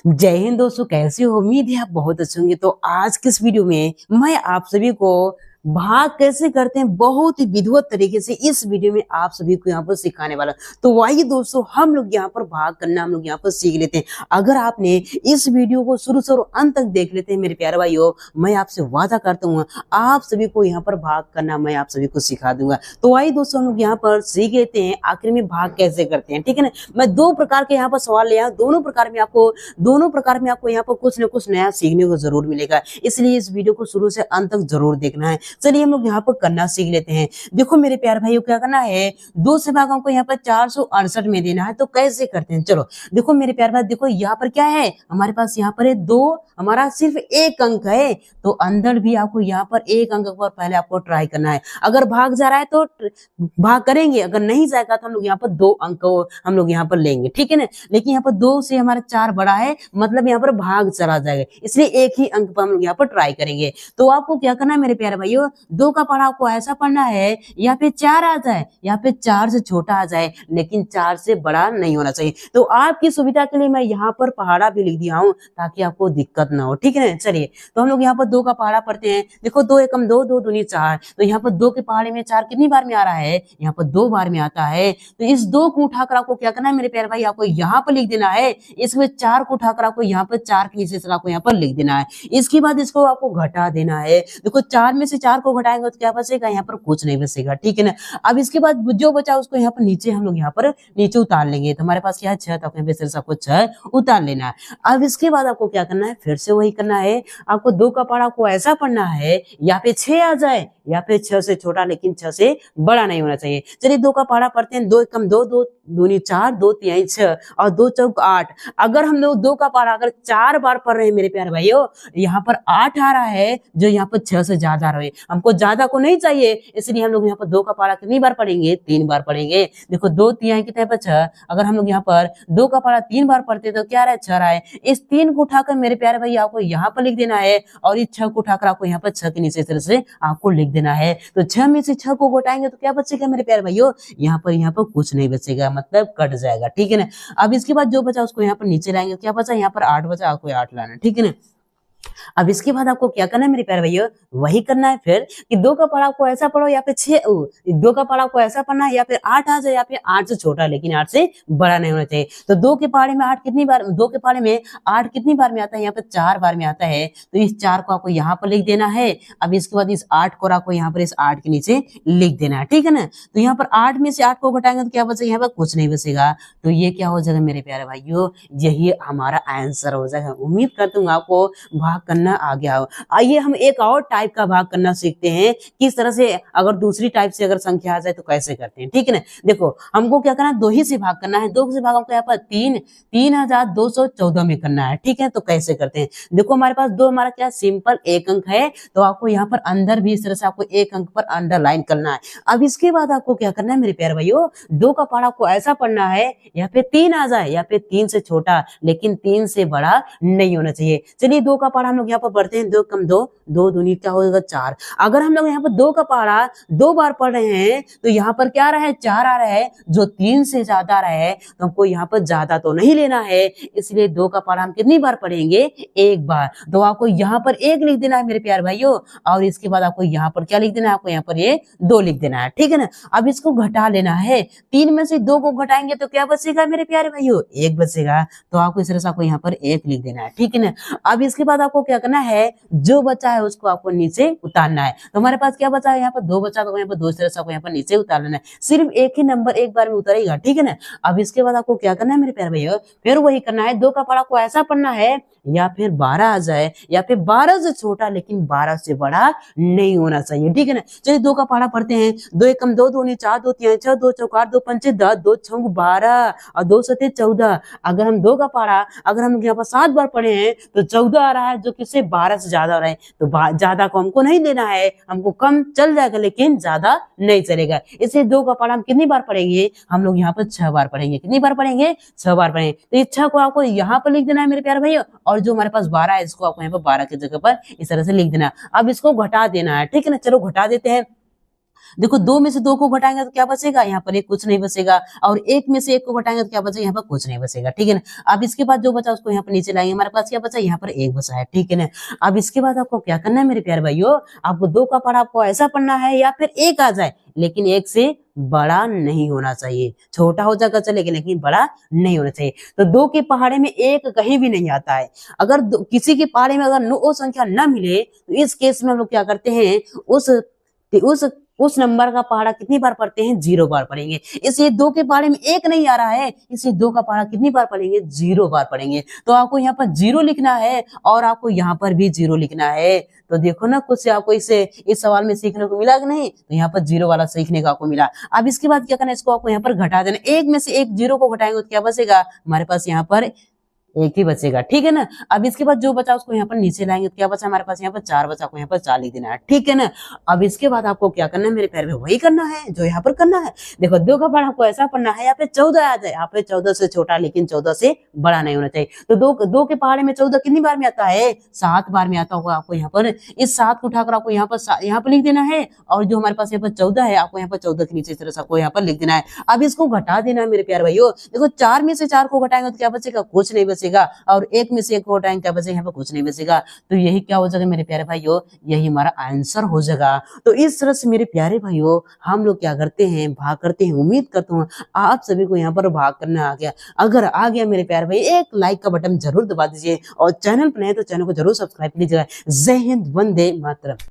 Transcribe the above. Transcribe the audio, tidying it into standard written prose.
जय हिंद दोस्तों, कैसे हो? उम्मीद है आप बहुत अच्छे होंगे। तो आज के इस वीडियो में मैं आप सभी को भाग कैसे करते हैं बहुत ही विधिवत तरीके से इस वीडियो में आप सभी को यहाँ पर सिखाने वाला। तो आइए दोस्तों, हम लोग यहाँ पर भाग करना हम लोग यहाँ पर सीख लेते हैं। अगर आपने इस वीडियो को शुरू से अंत तक देख लेते हैं मेरे प्यारे भाइयों, मैं आपसे वादा करता हूँ आप सभी को यहाँ पर भाग करना मैं आप सभी को सिखा दूंगा। तो आइए दोस्तों, हम लोग यहाँ पर सीख लेते हैं आखिर में भाग कैसे करते हैं। ठीक है ना, मैं दो प्रकार के यहाँ पर सवाल ले आया, दोनों प्रकार में आपको यहाँ पर कुछ न कुछ नया सीखने को जरूर मिलेगा, इसलिए इस वीडियो को शुरू से अंत तक जरूर देखना है। चलिए हम लोग यहाँ पर करना सीख लेते हैं। देखो मेरे प्यारे भाइयों, क्या करना है, दो से भाग हमको यहाँ पर 468 में देना है। तो कैसे करते हैं, चलो देखो मेरे प्यारे भाई, देखो यहाँ पर क्या है, हमारे पास यहाँ पर है 2, हमारा सिर्फ एक अंक है। तो अंदर भी आपको यहाँ पर एक अंक पर पहले आपको ट्राई करना है। अगर भाग जा रहा है तो भाग करेंगे, अगर नहीं जाएगा तो हम लोग यहाँ पर 2 अंक हम लोग यहाँ पर लेंगे। ठीक है ना, लेकिन यहाँ पर 2 से हमारा 4 बड़ा है, मतलब यहाँ पर भाग चला जाएगा, इसलिए एक ही अंक पर हम लोग यहाँ पर ट्राई करेंगे। तो आपको क्या करना है मेरे प्यारे भाइयों, 2 का पढ़ा आपको ऐसा पढ़ना है या फिर 4 आ जाए या फिर 4 से छोटा आ जाए, लेकिन 4 से बड़ा नहीं होना चाहिए। तो आपकी सुविधा के लिए मैं यहाँ पर पहाड़ा भी लिख दिया हूँ ताकि आपको दिक्कत ना हो। ठीक है ना, चलिए तो हम लोग यहाँ पर 2 का पहाड़ा पढ़ते हैं। देखो 2 एकम 2, 2 दूनी 4। तो यहाँ पर 2 के पहाड़े में 4 कितनी बार में आ रहा है, यहाँ पर 2 बार में आता है। तो इस 2 को उठाकर आपको क्या करना है मेरे प्यारे भाई, आपको यहाँ पर लिख देना है। इसमें 4 को उठाकर आपको यहाँ पर 4 के नीचे से आपको यहाँ पर लिख देना है। इसके बाद इसको आपको घटा देना है। देखो 4 में से 4 को घटाएंगे तो क्या बचेगा, यहाँ पर कुछ नहीं बचेगा। ठीक है ना, अब इसके बाद जो बचा उसको यहाँ पर नीचे हम लोग यहाँ पर नीचे उतार लेंगे। तो हमारे पास क्या है 6, तो यहाँ पे आपको 6 उतार लेना है। अब इसके बाद आपको क्या करना है, फिर से वही करना है। आपको 2 का पहाड़ा को ऐसा पढ़ना है या फिर 6 आ जाए या फिर 6 से छोटा, लेकिन 6 से बड़ा नहीं होना चाहिए। चलिए 2 का पहाड़ा पढ़ते हैं। 2 एकम 2, 2 दूनी 4, 2 तिहाई 6 और 2 चौक 8। अगर हम लोग 2 का पहाड़ा अगर 4 बार पढ़ रहे हैं मेरे प्यारे भाइयों, यहाँ पर 8 आ रहा है जो यहाँ पर 6 से ज्यादा रहे। हमको ज्यादा को नहीं चाहिए, इसलिए हम लोग यहाँ पर 2 का पहाड़ा कितनी बार पढ़ेंगे, 3 बार पढ़ेंगे। देखो 2 तिहाई कितने पर 6, अगर हम लोग यहाँ पर 2 का पहाड़ा 3 बार पढ़ते तो क्या रहा है, 6 रहा है। इस 3 को उठाकर मेरे प्यारे भाई आपको यहाँ पर लिख देना है, और इस 6 को उठाकर आपको यहाँ पर 6 के नीचे तरह से आपको लिख देना है। तो 6 में से 6 को घटाएंगे तो क्या बचेगा मेरे प्यारे भाइयों, यहाँ पर कुछ नहीं बचेगा, मतलब कट जाएगा। ठीक है ना, अब इसके बाद जो बचा उसको यहाँ पर नीचे लाएंगे, क्या बचा, यहाँ पर 8 बचा, आपको 8 लाना। ठीक है ना, अब इसके बाद आपको क्या करना है मेरे प्यारे भैया, वही करना है फिर कि 2 का पढ़ा को ऐसा पढ़ो या फिर 2 का पढ़ा को ऐसा पढ़ना है या फिर 8 आ जाए या फिर 8 से छोटा, लेकिन 8 से बड़ा नहीं होना चाहिए। तो 2 के पहाड़े में 8 कितनी बार, 2 के पहाड़े में 8 कितनी बार में आता है, यहाँ पे 4 बार में आता है। तो इस 4 को आपको यहाँ पर लिख देना है। अब इसके बाद इस 8 को आपको यहाँ पर इस 8 के नीचे लिख देना है। ठीक है ना, तो यहाँ पर 8 में से 8 को घटाएंगे तो क्या बचेगा, यहाँ पर कुछ नहीं बचेगा। तो ये क्या हो जाएगा मेरे प्यारे भाइयों, यही हमारा आंसर हो जाएगा। उम्मीद करता हूँ आपको भाग करना आ गया हो। आइए हम एक और टाइप का भाग करना सीखते हैं, किस तरह से अगर दूसरी टाइप से अगर संख्या आ जाए तो कैसे करते हैं। ठीक है ना, देखो हमको क्या करना है, 2 ही से भाग करना है। 2 से भाग हमको यहाँ पर 3214 में करना है। ठीक है, तो कैसे करते हैं, देखो हमारे पास 2 हमारा क्या सिंपल एक अंक है, तो आपको यहाँ पर अंदर भी इस तरह से आपको एक अंक पर अंडरलाइन करना है। अब इसके बाद आपको क्या करना है मेरे प्यारे भाइयों, 2 का पहाड़ा को ऐसा पढ़ना है या फिर 3 आ जाए या फिर 3 से छोटा, लेकिन 3 से बड़ा नहीं होना चाहिए। चलिए 2 का पहाड़ा हम लोग यहाँ पर पढ़ते हैं। 2 कम 2, 2 दूनी क्या होगा 4। अगर हम लोग यहाँ पर 2 का पहाड़ा 2 बार पढ़ रहे हैं तो यहाँ पर क्या आ रहा है, 4 आ रहा है, जो 3 से ज्यादा आ रहा है। तो हमको यहाँ पर ज्यादा तो नहीं लेना है, इसलिए 2 का पहाड़ा हम कितनी बार पढ़ेंगे, एक बार। तो आपको यहाँ पर 1 लिख देना है मेरे प्यारे भाइयों, और इसके बाद आपको यहाँ पर क्या लिख देना है, आपको यहाँ पर ये 2 लिख देना है। ठीक है ना, अब इसको घटा लेना है। 3 में से 2 को घटाएंगे तो क्या बचेगा मेरे प्यारे भाइयों, 1 बचेगा। तो आपको इस तरह से आपको यहाँ पर 1 लिख देना है। ठीक है ना, अब इसके बाद आपको क्या करना है, जो बचा है उसको आपको नीचे उतारना है। तो हमारे पास क्या बचा है, यहाँ पर 2 बचा, तो यहाँ पर 2 तरह से आपको यहाँ पर नीचे उतार लेना है। सिर्फ एक ही नंबर एक बार में उतरेगा। ठीक है ना, अब इसके बाद आपको क्या करना है मेरे प्यारे भैया, फिर वही करना है। 2 का पहाड़ा को ऐसा पढ़ना है या फिर 12 आ जाए या फिर 12 से छोटा, लेकिन 12 से बड़ा नहीं होना चाहिए। ठीक है ना, चलिए 2 का पहाड़ा पढ़ते हैं। 2 एकम 2, दूनी 4, 2 तिहाई 6, 2 चौक 8, 2 पंचे 10, 2 छौक 12 और 2 सते 14। अगर हम 2 का पहाड़ा अगर हम यहाँ पर 7 बार पढ़े हैं तो 14 आ रहा है, जो किससे 12 से ज्यादा हो रहा है। तो ज्यादा को हमको नहीं लेना है, हमको कम चल जाएगा लेकिन ज्यादा नहीं चलेगा। इसलिए 2 का पहाड़ा हम कितनी बार पढ़ेंगे, हम लोग यहाँ पर 6 बार पढ़ेंगे। कितनी बार पढ़ेंगे, 6 बार पढ़ेंगे। तो इस 6 को आपको यहाँ पर लिख देना है मेरे प्यारे भाई, और जो हमारे पास 12 है इसको आपको यहाँ पर 12 की जगह पर इस तरह से लिख देना। अब इसको घटा देना है। ठीक है ना, चलो घटा देते हैं। देखो 2 में से 2 को घटाएंगे तो क्या बचेगा, यहाँ पर एक कुछ नहीं बचेगा, और 1 में से 1 को घटाएंगे तो क्या बचेगा, यहाँ पर कुछ नहीं बचेगा, ठीक है ना। अब इसके बाद जो बचा उसको यहाँ पर नीचे लाएंगे, हमारे पास क्या बचा, यहाँ पर 1 बचा है, ठीक है ना। अब इसके बाद आपको क्या करना है मेरे प्यारे भाइयों, आपको 2 का पहाड़ा आपको ऐसा पढ़ना है या फिर 1 आ जाए, लेकिन 1 से बड़ा नहीं होना चाहिए, छोटा हो जाएगा चलेगा लेकिन बड़ा नहीं होना चाहिए। तो 2 के पहाड़े में 1 कहीं भी नहीं आता है। अगर किसी के पहाड़े में अगर वो संख्या न मिले तो इस केस में हम लोग क्या करते हैं, उस उस नंबर का पहाड़ा कितनी बार पढ़ते हैं, 0 बार पढ़ेंगे। इसलिए 2 के पहाड़े में 1 नहीं आ रहा है, इसलिए 2 का पहाड़ा कितनी बार पढ़ेंगे, 0 बार पढ़ेंगे। तो आपको यहाँ पर 0 लिखना है और आपको यहाँ पर भी 0 लिखना है। तो देखो ना, कुछ आपको इस सवाल में सीखने को मिला कि नहीं, तो यहाँ पर 0 वाला सीखने को आपको मिला। अब इसके बाद क्या करना है, इसको आपको यहाँ पर घटा देना, 1 में से 1 0 को घटाएंगे तो क्या बचेगा, हमारे पास यहाँ पर 1 ही बचेगा, ठीक है ना। अब इसके बाद जो बचा उसको यहाँ पर नीचे लाएंगे तो क्या बचा, हमारे पास यहाँ पर 4 बचा, को यहाँ पर 4 लिख देना है, ठीक है ना। अब इसके बाद आपको क्या करना है मेरे प्यारे में, वही करना है जो यहाँ पर करना है। देखो 2 का पहाड़ा आपको ऐसा पढ़ना है, यहाँ पे 14 आ जाए, यहाँ पे 14 से छोटा लेकिन 14 से बड़ा नहीं होना चाहिए। तो 2 के पहाड़े में 14 कितनी बार में आता है, 7 बार में आता होगा। आपको यहाँ पर इस 7 को उठाकर आपको यहाँ पर लिख देना है, और जो हमारे पास यहाँ पर 14 है आपको यहाँ पर 14 के नीचे इस तरह से आपको यहाँ पर लिख देना है। अब इसको घटा देना है मेरे प्यारे भाइयों। देखो 4 में से 4 को घटाएंगे तो क्या बचेगा, कुछ नहीं बचेगा, और 1 में से 1 को घटाएंगे क्या बचेगा, यहाँ पर कुछ नहीं बचेगा। तो यही क्या हो जाएगा मेरे प्यारे भाइयों, यही हमारा आंसर हो जाएगा। तो इस तरह से मेरे प्यारे भाइयों हम लोग क्या करते हैं, भाग करते हैं। उम्मीद करता हूँ आप सभी को यहाँ पर भाग करना आ गया। अगर आ गया मेरे प्यारे भाई, एक लाइक का बटन जरूर दबा दीजिए, और चैनल पर नए तो चैनल को जरूर सब्सक्राइब कीजिएगा। जय हिंद, वंदे मातरम।